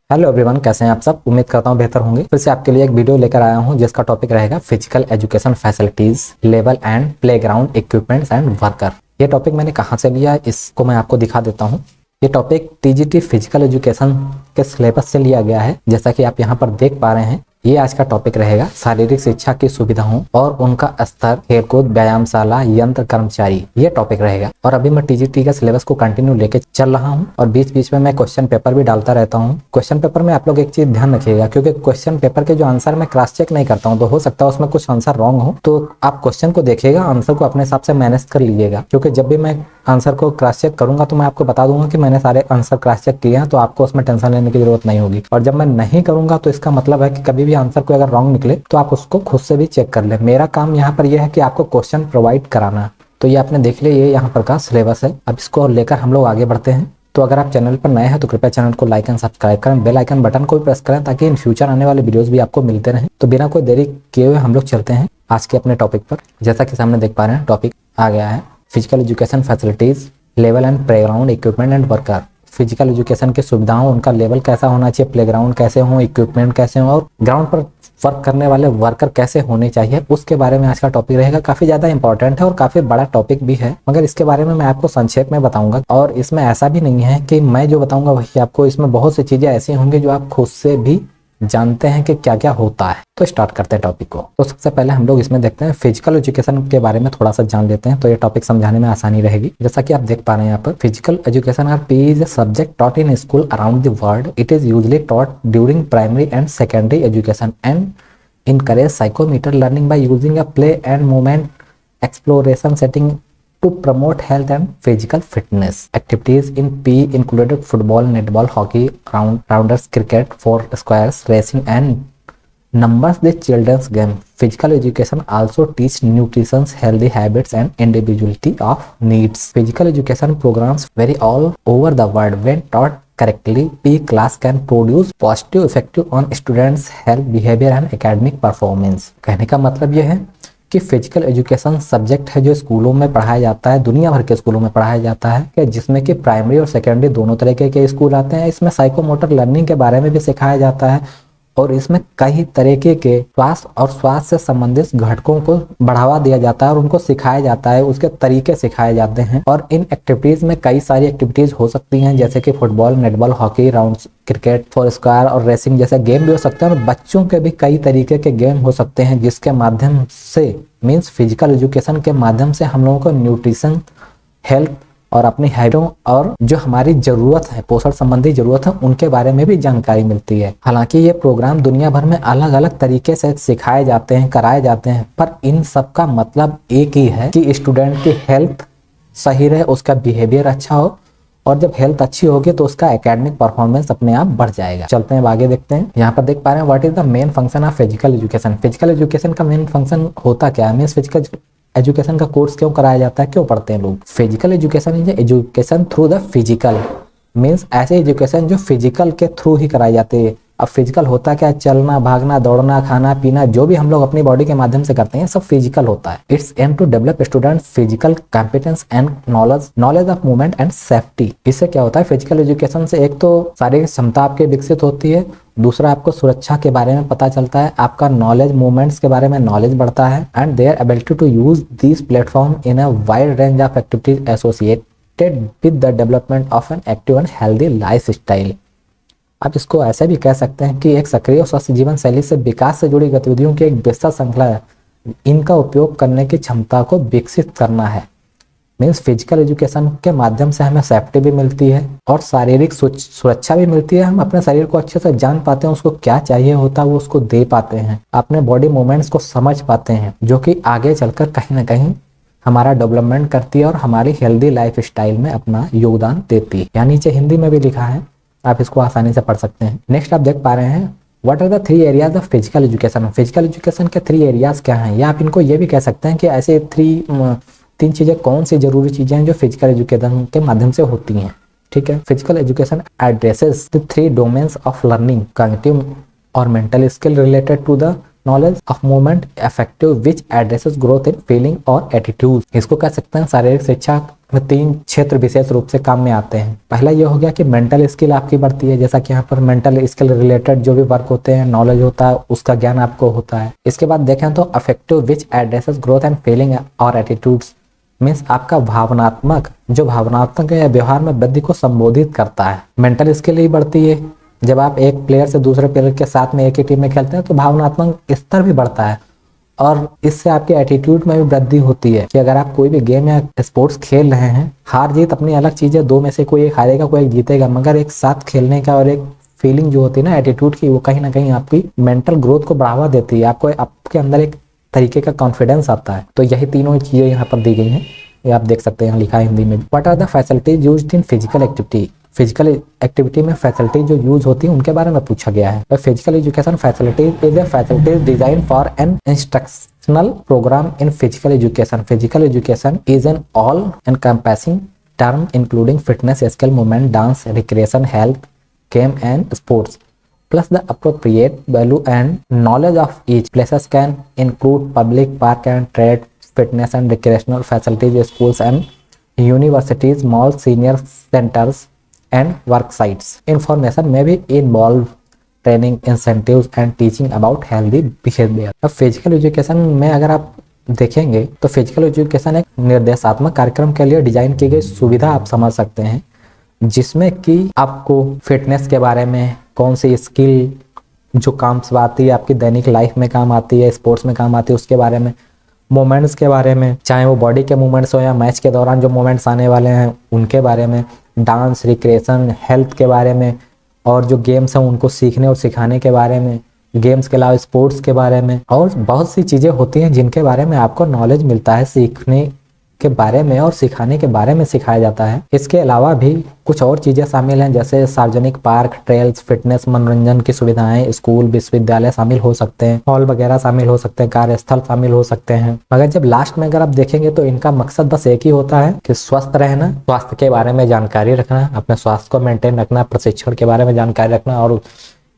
Hello everyone, कैसे हैं आप सब। उम्मीद करता हूँ बेहतर होंगे। फिर से आपके लिए एक वीडियो लेकर आया हूँ जिसका टॉपिक रहेगा physical education facilities, level and playground equipments and worker. ये टॉपिक मैंने कहाँ से लिया है इसको मैं आपको दिखा देता हूँ। ये टॉपिक टीजीटी फिजिकल एजुकेशन के सिलेबस से लिया गया है। जैसा कि आप यहाँ पर देख पा रहे हैं, ये आज का टॉपिक रहेगा शारीरिक शिक्षा की सुविधाओं और उनका स्तर, खेलकूद, व्यायामशाला, यंत्र कर्मचारी, ये टॉपिक रहेगा। और अभी मैं टीजीटी का सिलेबस को कंटिन्यू लेके चल रहा हूँ और बीच बीच में मैं क्वेश्चन पेपर भी डालता रहता हूँ। क्वेश्चन पेपर में आप लोग एक चीज ध्यान रखिएगा, क्योंकि क्वेश्चन पेपर के जो आंसर मैं क्रॉस चेक नहीं करता हूँ, तो हो सकता है उसमें कुछ आंसर रॉन्ग हो। तो आप क्वेश्चन को देखिएगा, आंसर को अपने हिसाब से मैनेज कर लीजिएगा, क्योंकि जब भी मैं आंसर को क्रॉस चेक करूंगा तो मैं आपको बता दूंगा कि मैंने सारे आंसर क्रॉस चेक किए हैं, तो आपको उसमें टेंशन लेने की जरूरत नहीं होगी। और जब मैं नहीं करूंगा तो इसका मतलब है कि कभी भी आंसर को अगर रॉन्ग निकले तो आप उसको खुद से भी चेक कर ले। मेरा काम यहाँ पर यह है कि आपको क्वेश्चन प्रोवाइड कराना। तो ये आपने देख लिया, ये यहाँ पर का सिलेबस है। अब इसको लेकर हम लोग आगे बढ़ते हैं। तो अगर आप चैनल पर नए हैं तो कृपया चैनल को लाइक एंड सब्सक्राइब करें, बेल आइकन बटन को भी प्रेस करें ताकि इन फ्यूचर आने वाले वीडियोस भी आपको मिलते रहें। तो बिना कोई देरी किए हुए हम लोग चलते हैं आज के अपने टॉपिक पर। जैसा कि सामने देख पा रहे हैं, टॉपिक आ गया है physical education facilities, level and playground equipment and worker. Physical education की सुविधाओं, उनका लेवल कैसा होना चाहिए, प्लेग्राउंड कैसे हो, इक्विपमेंट कैसे हो और ग्राउंड पर वर्क करने वाले वर्कर कैसे होने चाहिए, उसके बारे में आज का टॉपिक रहेगा। काफी ज्यादा इंपॉर्टेंट है और काफी बड़ा टॉपिक भी है, मगर इसके बारे में मैं आपको संक्षेप में बताऊंगा। और इसमें ऐसा भी नहीं है कि मैं जो बताऊंगा वही आपको, इसमें बहुत सी चीजें ऐसी होंगी जो आप खुद से भी जानते हैं कि क्या क्या होता है। तो स्टार्ट करते हैं टॉपिक को। तो सबसे पहले हम लोग इसमें देखते हैं फिजिकल एजुकेशन के बारे में थोड़ा सा जान लेते हैं, तो ये टॉपिक समझाने में आसानी रहेगी। जैसा कि आप देख पा रहे हैं यहाँ पर, physical education R P is a subject taught in school around the world. It is usually taught during primary and secondary education and encourage psychomotor learning by using a play and movement exploration setting to promote health and physical fitness. Activities in PE included football, netball, hockey, rounders, cricket, four squares, racing and numbers the children's game. Physical education also teach nutrition, healthy habits and individuality of needs. Physical education programs vary all over the world. When taught correctly, PE class can produce positive effect on students' health, behavior and academic performance. कहने का मतलब यह है कि physical education subject है जो स्कूलों में पढ़ाया जाता है, दुनिया भर के स्कूलों में पढ़ाया जाता है, कि जिसमें कि प्राइमरी और सेकेंडरी दोनों तरीके के स्कूल आते हैं। इसमें साइकोमोटर लर्निंग के बारे में भी सिखाया जाता है और इसमें कई तरीके के स्वास्थ्य और स्वास्थ्य से संबंधित घटकों को बढ़ावा दिया जाता है और उनको सिखाया जाता है, उसके तरीके सिखाए जाते हैं। और इन एक्टिविटीज में कई सारी एक्टिविटीज हो सकती हैं, जैसे कि football, netball, hockey, round, cricket, four square और रेसिंग जैसे गेम भी हो सकते हैं। और बच्चों के भी कई तरीके के गेम हो सकते हैं, जिसके माध्यम से मीन्स फिजिकल एजुकेशन के माध्यम से हम लोगों को न्यूट्रिशन, हेल्थ और अपनी हैबिटों और जो हमारी जरूरत है, पोषण संबंधी जरूरत है, उनके बारे में भी जानकारी मिलती है। हालांकि ये प्रोग्राम दुनिया भर में अलग अलग तरीके से सिखाए जाते हैं, कराए जाते हैं, पर इन सब का मतलब एक ही है कि स्टूडेंट की हेल्थ सही रहे, उसका बिहेवियर अच्छा हो, और जब हेल्थ अच्छी होगी तो उसका एकेडमिक परफॉर्मेंस अपने आप बढ़ जाएगा। चलते हैं आगे देखते हैं। यहाँ पर देख पा रहे हैं what is the main function of physical education. Physical education का मेन फंक्शन होता क्या है, मीन्स फिजिकल एजुकेशन का कोर्स क्यों कराया जाता है, क्यों पढ़ते हैं लोग। Physical education is education through the physical, means ऐसे एजुकेशन जो फिजिकल के थ्रू ही कराई जाती है। अब फिजिकल होता क्या है, चलना, भागना, दौड़ना, खाना पीना, जो भी हम लोग अपनी बॉडी के माध्यम से करते हैं, सब फिजिकल होता है। It's aim to develop student physical competence and knowledge of movement and safety. इससे क्या होता है, फिजिकल एजुकेशन से एक तो शारीरिक क्षमता आपकी विकसित होती है, दूसरा आपको सुरक्षा के बारे में पता चलता है, आपका नॉलेज, मूवमेंट्स के बारे में नॉलेज बढ़ता है, and their ability to use this platform in a wide range of activities associated with the development of an active and healthy lifestyle. आप इसको ऐसे भी कह सकते हैं कि एक सक्रिय और स्वस्थ जीवन शैली से विकास से जुड़ी गतिविधियों की एक विस्तृत श्रृंखला है। इनका उपयोग करने की क्षमता को विकसित करना है। मीन्स फिजिकल एजुकेशन के माध्यम से हमें सेफ्टी भी मिलती है और शारीरिक सुरक्षा भी मिलती है। हम अपने शरीर को अच्छे से जान पाते हैं, उसको क्या चाहिए होता है वो उसको दे पाते हैं, अपने बॉडी मूवमेंट्स को समझ पाते हैं, जो कि आगे चलकर कहीं ना कहीं हमारा डेवलपमेंट करती है और हमारी हेल्दी लाइफ स्टाइल में अपना योगदान देती है। यहाँ नीचे हिंदी में भी लिखा है, आप इसको आसानी से पढ़ सकते हैं। नेक्स्ट आप देख पा रहे हैं what are the 3 areas of physical education. Physical education के 3 एरियाज क्या हैं, या आप इनको ये भी कह सकते हैं कि ऐसे 3 चीजें कौन सी जरूरी चीजें हैं जो फिजिकल एजुकेशन के माध्यम से होती हैं। ठीक है, physical education addresses the 3 domains of learning, cognitive और mental skill related to the knowledge of movement effective which addresses growth in feeling और एटीट्यूड। इसको कह सकते हैं शारीरिक शिक्षा में 3 क्षेत्र विशेष रूप से काम में आते हैं। पहला ये हो गया कि मेंटल स्किल आपकी बढ़ती है, जैसा कि यहाँ पर मेंटल स्किल रिलेटेड जो भी वर्क होते हैं, नॉलेज होता है, उसका ज्ञान आपको होता है। इसके बाद देखें तो affective which addresses growth and feeling और एटीट्यूड्स मीन्स आपका भावनात्मक या व्यवहार में वृद्धि को संबोधित करता है। मेंटल स्किल ही बढ़ती है, जब आप एक प्लेयर से दूसरे प्लेयर के साथ में एक ही टीम में खेलते हैं तो भावनात्मक स्तर भी बढ़ता है और इससे आपके एटीट्यूड में भी वृद्धि होती है कि अगर आप कोई भी गेम या स्पोर्ट्स खेल रहे हैं, हार जीत अपनी अलग चीज है, 2 में से कोई एक हारेगा कोई एक जीतेगा, मगर एक साथ खेलने का और एक फीलिंग जो होती है ना एटीट्यूड की, वो कहीं ना कहीं आपकी मेंटल ग्रोथ को बढ़ावा देती है। आपको आपके अंदर एक तरीके का कॉन्फिडेंस आता है। तो यही तीनों चीजें यहाँ पर दी गई हैं, ये आप देख सकते हैं लिखा है हिंदी में। What are the facilities used in physical activity. Physical activity में फैसिलिटी जो यूज होती है उनके बारे में पूछा गया है। Physical education facilities is a facilities design for an instructional program in physical education. Physical education is an all encompassing term including fitness, skill, movement, dance, recreation, health, game and sports plus the appropriate value and knowledge of each. Places can include public park and trade, fitness and recreational facilities, schools and universities, malls, senior centers and work sites. Information may be involve training, incentives and teaching about healthy behavior. अब physical education में अगर आप देखेंगे तो physical education एक निर्देशात्मक कार्यक्रम के लिए डिजाइन की गई सुविधा आप समझ सकते हैं, जिसमें कि आपको फिटनेस के बारे में, कौन सी स्किल जो काम से आती है, आपकी दैनिक लाइफ में काम आती है, स्पोर्ट्स में काम आती है, उसके बारे में, मोमेंट्स के बारे में, चाहे वो बॉडी के मूवमेंट्स हो या मैच के दौरान जो मूवमेंट्स आने वाले हैं उनके बारे में, डांस, रिक्रिएशन, हेल्थ के बारे में, और जो गेम्स हैं उनको सीखने और सिखाने के बारे में, गेम्स के अलावा स्पोर्ट्स के बारे में, और बहुत सी चीज़ें होती हैं जिनके बारे में आपको नॉलेज मिलता है, सीखने के बारे में और सिखाने के बारे में सिखाया जाता है। इसके अलावा भी कुछ और चीजें शामिल हैं, जैसे सार्वजनिक पार्क, ट्रेल्स, फिटनेस, मनोरंजन की सुविधाएं, स्कूल, विश्वविद्यालय शामिल हो सकते हैं, हॉल वगैरह शामिल हो सकते हैं, कार्यस्थल शामिल हो सकते हैं। मगर जब लास्ट में अगर आप देखेंगे तो इनका मकसद बस एक ही होता है कि स्वस्थ रहना, स्वास्थ्य के बारे में जानकारी रखना, अपने स्वास्थ्य को मेंटेन रखना, प्रशिक्षण के बारे में जानकारी रखना और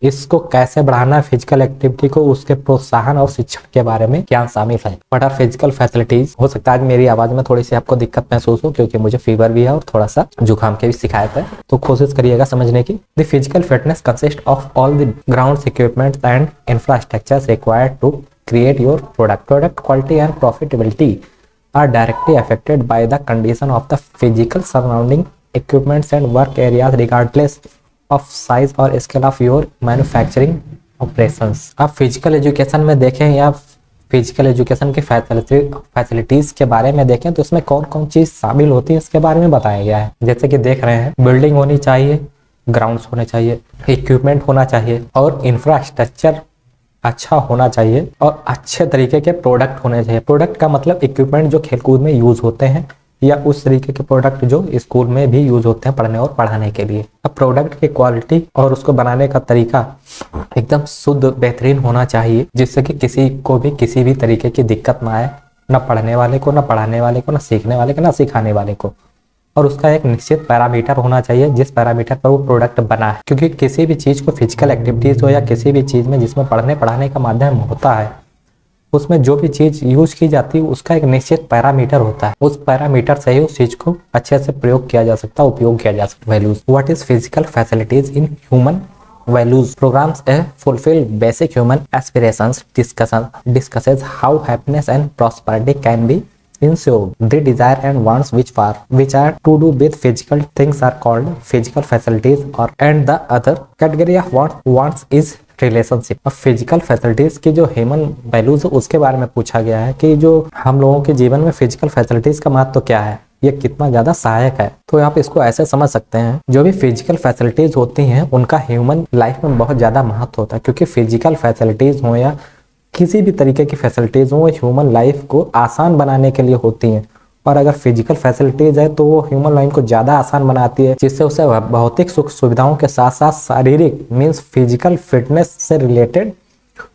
इसको कैसे बढ़ाना, फिजिकल एक्टिविटी को, उसके प्रोत्साहन और शिक्षण के बारे में ज्ञान शामिल है। What are physical facilities. हो सकता है आज मेरी आवाज में थोड़ी सी आपको दिक्कत महसूस हो क्योंकि मुझे फीवर भी है और थोड़ा सा जुकाम की भी शिकायत है, तो कोशिश करिएगा समझने की। The physical fitness consist of all the ground equipments and infrastructures required to create your product quality and profitability are directly affected by the condition of the physical surrounding equipments and work areas regardless of size और scale of your manufacturing operations. आप physical education में देखें या physical education की facilities के बारे में देखें तो इसमें कौन कौन चीज शामिल होती है इसके बारे में बताया गया है। जैसे कि देख रहे हैं, बिल्डिंग होनी चाहिए, ग्राउंड्स होने चाहिए, इक्विपमेंट होना चाहिए और इंफ्रास्ट्रक्चर अच्छा होना चाहिए और अच्छे तरीके के प्रोडक्ट होने चाहिए। प्रोडक्ट का मतलब इक्विपमेंट जो खेलकूद में यूज होते हैं या उस तरीके के प्रोडक्ट जो स्कूल में भी यूज होते हैं पढ़ने और पढ़ाने के लिए। अब प्रोडक्ट की क्वालिटी और उसको बनाने का तरीका एकदम शुद्ध बेहतरीन होना चाहिए, जिससे कि किसी को भी किसी भी तरीके की दिक्कत ना आए, ना पढ़ने वाले को, ना पढ़ाने वाले को, ना सीखने वाले को, ना सिखाने वाले को। और उसका एक निश्चित पैरामीटर होना चाहिए जिस पैरामीटर पर वो प्रोडक्ट बना है, क्योंकि किसी भी चीज को फिजिकल एक्टिविटीज हो या किसी भी चीज में जिसमें पढ़ने पढ़ाने का माध्यम होता है, उसमें जो भी चीज यूज की जाती है उसका एक निश्चित पैरामीटर होता है। उस पैरामीटर से ही उस चीज को अच्छे से प्रयोग किया जा सकता है, उपयोग किया जा सकता है। Values. What is physical facilities in human values. Programs fulfil basic human aspirations, discusses how happiness and prosperity can be ensured. The desire and wants which are to do with physical things are called physical facilities, or and the other category of wants is relationship. अब physical facilities की जो human values उसके बारे में पूछा गया है कि जो हम लोगों के जीवन में फिजिकल फैसिलिटीज का महत्व क्या है, ये कितना ज्यादा सहायक है। तो आप इसको ऐसे समझ सकते हैं, जो भी फिजिकल फैसिलिटीज होती हैं उनका ह्यूमन लाइफ में बहुत ज्यादा महत्व होता है, क्योंकि फिजिकल फैसिलिटीज हो या किसी भी तरीके की फैसिलिटीज हो, वो ह्यूमन लाइफ को आसान बनाने के लिए होती हैं। और अगर फिजिकल फैसिलिटीज है तो वो ह्यूमन लाइफ को ज्यादा आसान बनाती है, जिससे उसे भौतिक सुख सुविधाओं के साथ साथ शारीरिक मीन्स फिजिकल फिटनेस से रिलेटेड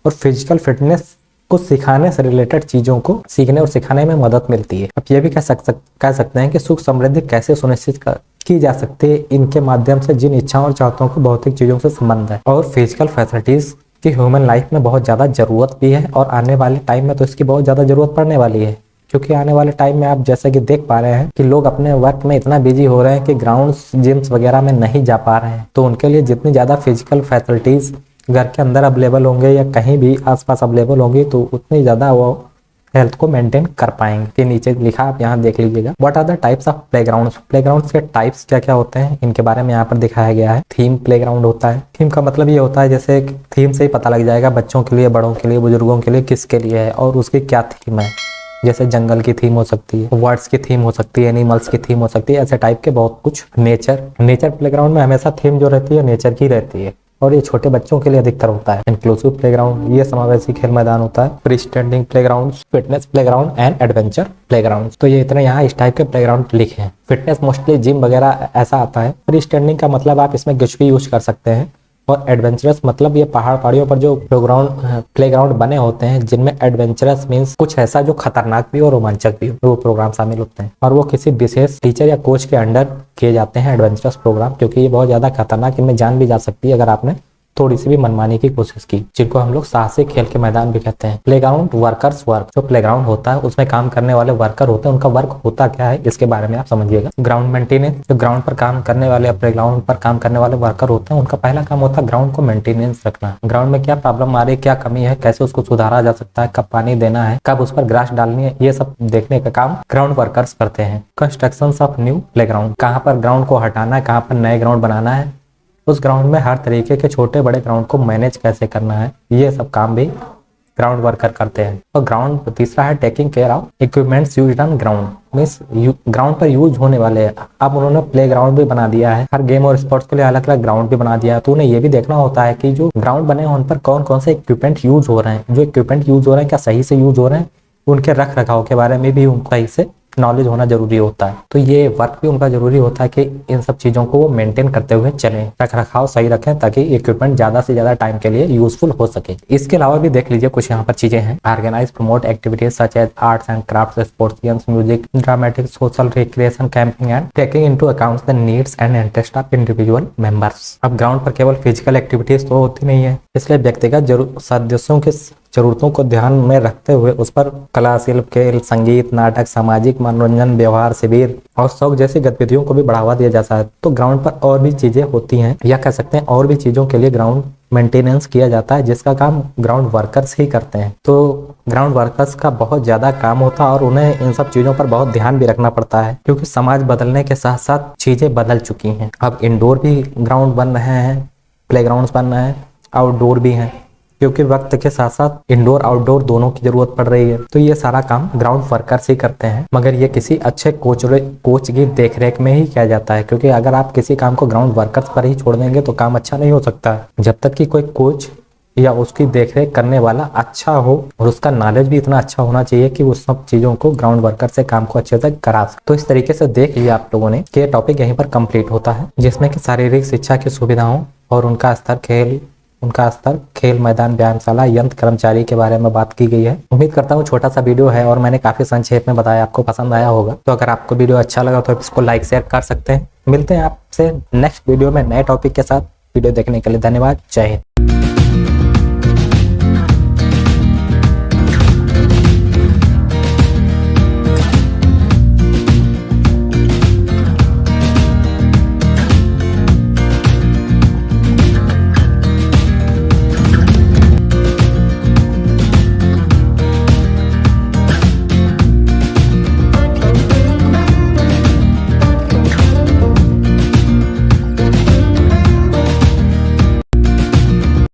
और फिजिकल फिटनेस को सिखाने से रिलेटेड चीजों को सीखने और सिखाने में मदद मिलती है। अब ये भी कह सकते हैं कि सुख समृद्धि कैसे सुनिश्चित की जा सकती है, इनके माध्यम से जिन इच्छाओं और चाहतों को भौतिक चीजों से संबंध है। और फिजिकल फैसिलिटीज कि ह्यूमन लाइफ में बहुत ज़्यादा ज़रूरत भी है और आने वाले टाइम में तो इसकी बहुत ज़्यादा ज़रूरत पड़ने वाली है। क्योंकि आने वाले टाइम में आप जैसे कि देख पा रहे हैं कि लोग अपने वर्क में इतना बिजी हो रहे हैं कि ग्राउंड्स जिम्स वगैरह में नहीं जा पा रहे हैं। तो उनके लिए जितनी ज़्यादा फिजिकल फैसिलिटीज़ घर के अंदर अवेलेबल होंगे या कहीं भी आसपास अवेलेबल होंगी तो उतनी ज़्यादा वो हेल्थ को मेंटेन कर पाएंगे। के नीचे लिखा आप यहाँ देख लीजिएगा, what are the types of playgrounds. Playgrounds के टाइप्स क्या क्या होते हैं इनके बारे में यहाँ पर दिखाया गया है। थीम प्लेग्राउंड होता है। थीम का मतलब ये होता है जैसे थीम से ही पता लग जाएगा बच्चों के लिए, बड़ों के लिए, बुजुर्गों के लिए किसके लिए है और उसकी क्या थीम है। जैसे जंगल की थीम हो सकती है, वर्ड्स की थीम हो सकती है, एनिमल्स की थीम हो सकती है, ऐसे टाइप के बहुत कुछ। नेचर प्लेग्राउंड में हमेशा थीम जो रहती है नेचर की रहती है और ये छोटे बच्चों के लिए अधिकतर होता है। इंक्लूसिव प्लेग्राउंड, ये समावेशी खेल मैदान होता है। Free standing playground, fitness playground and adventure playground. तो ये इतने यहाँ इस टाइप के प्लेग्राउंड लिखे हैं। फिटनेस मोस्टली जिम वगैरह ऐसा आता है। फ्री स्टैंडिंग का मतलब आप इसमें कुछ भी यूज कर सकते हैं और एडवेंचरस मतलब ये पहाड़ियों पर जो प्लेग्राउंड बने होते हैं जिनमें एडवेंचरस मींस कुछ ऐसा जो खतरनाक भी हो, रोमांचक भी हो, वो प्रोग्राम शामिल होते हैं और वो किसी विशेष टीचर या कोच के अंडर किए जाते हैं एडवेंचरस प्रोग्राम, क्योंकि ये बहुत ज्यादा खतरनाक, इनमें जान भी जा सकती है अगर आपने थोड़ी सी भी मनमानी की कोशिश की, जिनको हम लोग साहसिक खेल के मैदान भी कहते हैं। प्लेग्राउंड वर्कर्स वर्क, जो प्लेग्राउंड होता है उसमें काम करने वाले वर्कर होते हैं, उनका वर्क होता क्या है इसके बारे में आप समझिएगा। ग्राउंड मेंटेनेंस, जो ग्राउंड पर काम करने वाले, प्लेग्राउंड पर काम करने वाले वर्कर होते हैं, उनका पहला काम होता है ग्राउंड को मेंटेनेंस रखना। ग्राउंड में क्या प्रॉब्लम आ रही है, क्या कमी है, कैसे उसको सुधारा जा सकता है, कब पानी देना है, कब उस पर ग्रास डालनी है, ये सब देखने का काम ग्राउंड वर्कर्स करते हैं। कंस्ट्रक्शन ऑफ न्यू प्लेग्राउंड, कहाँ पर ग्राउंड को हटाना है, कहाँ पर नए ग्राउंड बनाना है, उस ग्राउंड में हर तरीके के छोटे बड़े ग्राउंड को मैनेज कैसे करना है, ये सब काम भी ग्राउंड वर्कर करते हैं। और ग्राउंड तीसरा है taking care of equipments used on ground, means ground पर यूज होने वाले। अब उन्होंने प्ले ग्राउंड भी बना दिया है, हर गेम और स्पोर्ट्स के लिए अलग अलग ग्राउंड भी बना दिया है। तो उन्हें ये भी देखना होता है कि जो ग्राउंड बने हैं उन पर कौन कौन से इक्विपमेंट यूज हो रहे हैं, जो इक्विपमेंट यूज हो रहे हैं क्या सही से यूज हो रहे हैं, उनके रख रखाव के बारे में भी उनका सही से नॉलेज होना जरूरी होता है। तो ये वर्क भी उनका जरूरी होता है कि इन सब चीजों को वो मेंटेन करते हुए चलें, रख रखाव सही रखें ताकि इक्विपमेंट ज्यादा से ज्यादा टाइम के लिए यूजफुल हो सके। इसके अलावा भी देख लीजिए कुछ यहाँ पर चीजें हैं। Organise promote activities such as arts and crafts, sports games, music, dramatic, social recreation, camping and taking into account the needs and interest of individual members. अब ग्राउंड पर केवल फिजिकल एक्टिविटीज तो होती नहीं है, इसलिए व्यक्तिगत सदस्यों के जरूरतों को ध्यान में रखते हुए उस पर कला, शिल्प, खेल, संगीत, नाटक, सामाजिक मनोरंजन, व्यवहार शिविर और शौक जैसी गतिविधियों को भी बढ़ावा दिया जाता है। तो ग्राउंड पर और भी चीजें होती हैं, या कह सकते हैं और भी चीजों के लिए ग्राउंड मेंटेनेंस किया जाता है, जिसका काम ग्राउंड वर्कर्स ही करते हैं। तो ग्राउंड वर्कर्स का बहुत ज्यादा काम होता है और उन्हें इन सब चीजों पर बहुत ध्यान भी रखना पड़ता है, क्योंकि समाज बदलने के साथ साथ चीजें बदल चुकी हैं। अब इंडोर भी ग्राउंड बन रहे हैं, प्लेग्राउंड्स बन रहे हैं, आउटडोर भी हैं, क्योंकि वक्त के साथ साथ इंडोर आउटडोर दोनों की जरूरत पड़ रही है। तो ये सारा काम ग्राउंड वर्कर्स ही करते हैं, मगर ये किसी अच्छे कोच की देखरेख में ही किया जाता है, क्योंकि अगर आप किसी काम को ग्राउंड वर्कर्स पर ही छोड़ देंगे तो काम अच्छा नहीं हो सकता है। जब तक कि कोई कोच या उसकी देखरेख करने वाला अच्छा हो और उसका नॉलेज भी इतना अच्छा होना चाहिए कि उस सब चीजों को ग्राउंड वर्कर से काम को अच्छे से करा सके। तो इस तरीके से देख लिया आप लोगों ने कि ये टॉपिक यहीं पर कंप्लीट होता है, जिसमें कि शारीरिक शिक्षा की सुविधाओं और उनका स्तर खेल मैदान, व्यायामशाला, यंत्र, कर्मचारी के बारे में बात की गई है। उम्मीद करता हूँ छोटा सा वीडियो है और मैंने काफी संक्षेप में बताया, आपको पसंद आया होगा। तो अगर आपको वीडियो अच्छा लगा तो इसको लाइक शेयर कर सकते हैं। मिलते हैं आपसे नेक्स्ट वीडियो में नए टॉपिक के साथ। वीडियो देखने के लिए धन्यवाद। जय हिंद।